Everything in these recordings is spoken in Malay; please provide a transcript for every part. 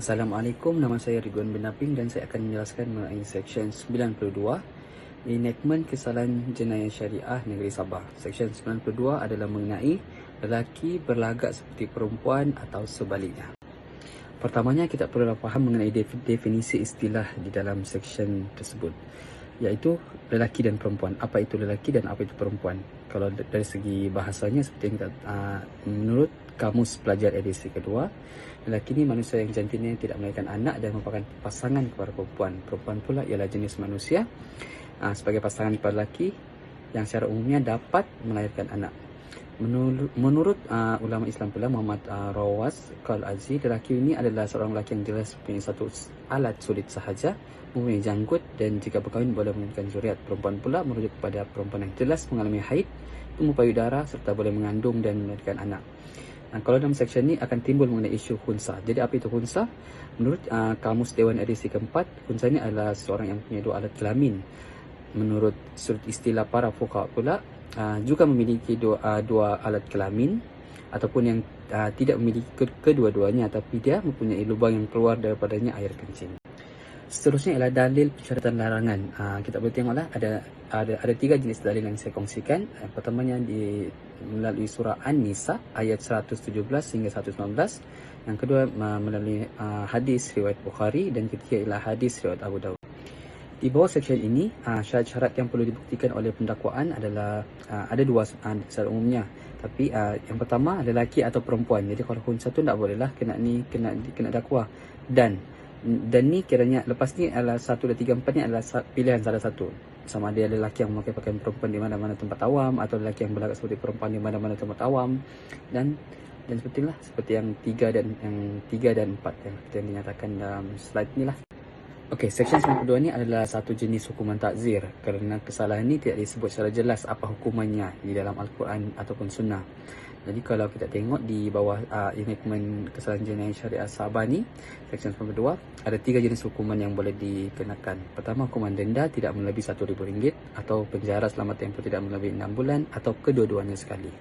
Assalamualaikum, nama saya Ridwan bin Naping dan saya akan menjelaskan mengenai Seksyen 92 Enactment Kesalahan Jenayah Syariah Negeri Sabah. Seksyen 92 adalah mengenai lelaki berlagak seperti perempuan atau sebaliknya. Pertamanya kita perlu faham mengenai definisi istilah di dalam seksyen tersebut, iaitu lelaki dan perempuan. Apa itu lelaki dan apa itu perempuan? Kalau dari segi bahasanya seperti yang kita menurut Kamus Pelajar edisi kedua, lelaki ini manusia yang jantinnya tidak melahirkan anak dan merupakan pasangan kepada perempuan. Perempuan pula ialah jenis manusia sebagai pasangan kepada lelaki yang secara umumnya dapat melahirkan anak. Menurut ulama Islam pula Muhammad Rawas Qal-Azi, lelaki ini adalah seorang lelaki yang jelas mempunyai satu alat sulit sahaja, mempunyai janggut dan jika berkahwin boleh menghasilkan zuriat. Perempuan pula merujuk kepada perempuan yang jelas mengalami haid, tumbuh payudara serta boleh mengandung dan melahirkan anak. Kalau dalam seksyen ini akan timbul mengenai isu khunsa. Jadi apa itu khunsa? Menurut Kamus Dewan edisi keempat, khunsa ini adalah seorang yang mempunyai dua alat kelamin. Menurut sudut istilah para fuqaha pula, juga memiliki dua alat kelamin ataupun yang tidak memiliki kedua-duanya, tapi dia mempunyai lubang yang keluar daripadanya air kencing. Seterusnya ialah dalil persyaratan larangan. Kita boleh tengoklah ada tiga jenis dalil yang saya kongsikan. Yang pertamanya melalui surah An-Nisa ayat 117 hingga 119. Yang kedua melalui hadis riwayat Bukhari dan ketiga ialah hadis riwayat Abu Dawud. Di bawah seksyen ini, syarat-syarat yang perlu dibuktikan oleh pendakwaan adalah ada dua secara umumnya. Tapi yang pertama lelaki atau perempuan. Jadi kalau khunsa tu tak bolehlah kena dakwah. Dan ni kiranya lepas ni adalah 1, 2, 3, 4 ni adalah pilihan salah satu. Sama ada lelaki yang memakai pakaian perempuan di mana-mana tempat awam atau lelaki yang berlagak seperti perempuan di mana-mana tempat awam dan seperti yang 3 dan 4 yang dinyatakan dalam slide ni lah. Okey, seksyen 92 ni adalah satu jenis hukuman takzir kerana kesalahan ni tidak disebut secara jelas apa hukumannya di dalam Al-Quran ataupun Sunnah. Jadi kalau kita tengok di bawah enactment kesalahan jenayah syariah Sabah ni, seksyen 92, ada tiga jenis hukuman yang boleh dikenakan. Pertama, hukuman denda tidak melebihi RM1,000 atau penjara selama tempoh tidak melebihi 6 bulan atau kedua-duanya sekali.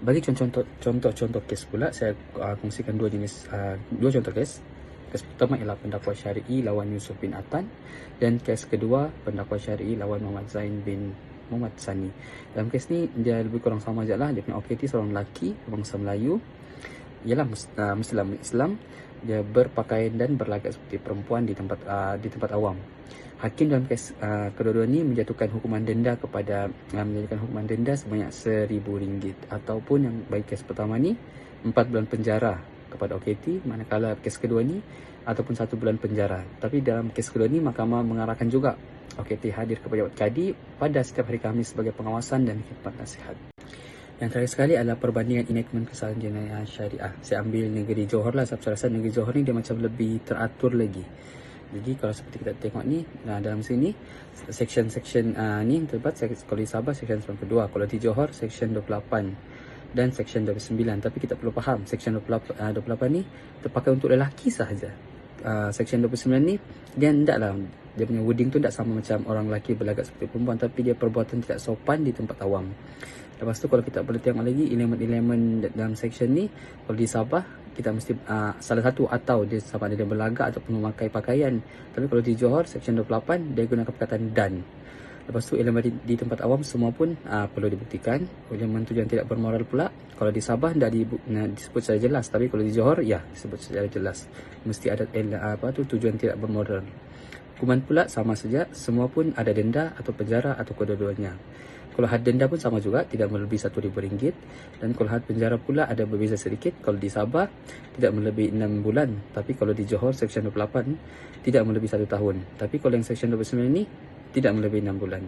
Bagi contoh-contoh kes pula, saya kongsikan dua contoh kes. Kes pertama ialah pendakwa syar'i lawan Yusuf bin Atan dan kes kedua pendakwa syar'i lawan Muhammad Zain bin Muhammad Sani. Dalam kes ni dia lebih kurang sama je lah. Dia punya OKT seorang lelaki berbangsa Melayu, ialah Muslim Islam. Dia berpakaian dan berlagak seperti perempuan di tempat awam. Hakim dalam kes kedua-dua ni menjatuhkan hukuman denda sebanyak RM1,000 ataupun yang bagi kes pertama ni 4 bulan penjara kepada OKT, manakala kes kedua ni ataupun 1 bulan penjara. Tapi dalam kes kedua ni mahkamah mengarahkan juga OKT hadir ke pejabat kadi pada setiap hari Khamis sebagai pengawasan dan khidmat nasihat. Yang terakhir sekali adalah perbandingan enactment kesalahan jenayah syariah. Saya ambil negeri Johor lah, sebab saya rasa negeri Johor ni dia macam lebih teratur lagi. Jadi kalau seperti kita tengok ni, dalam sini seksyen ni yang terlibat, kalau di Sabah seksyen 92, kalau di Johor seksyen 28 dan seksyen 29. Tapi kita perlu faham seksyen 28 ni terpakai untuk lelaki sahaja. Seksyen 29 ni dia punya wording tu tak sama macam orang lelaki berlagak seperti perempuan, tapi dia perbuatan tidak sopan di tempat awam. Lepas tu kalau kita boleh tengok lagi elemen-elemen dalam seksyen ni, kalau di Sabah kita mesti salah satu atau dia sama ada dia berlagak ataupun memakai pakaian. Tapi kalau di Johor seksyen 28 dia gunakan perkataan dan. Lepas tu elemen di tempat awam semua pun perlu dibuktikan. Elemen tujuan tidak bermoral pula, kalau di Sabah tidak disebut secara jelas, tapi kalau di Johor ya disebut secara jelas. Mesti ada tujuan tidak bermoral. Hukuman pula sama saja, semua pun ada denda atau penjara atau kedua-duanya. Kalau had denda pun sama juga, tidak melebihi RM1,000, dan kalau had penjara pula ada berbeza sedikit. Kalau di Sabah tidak melebihi 6 bulan, tapi kalau di Johor seksyen 28 tidak melebihi 1 tahun. Tapi kalau yang seksyen 29 ni tidak melebihi 6 bulan.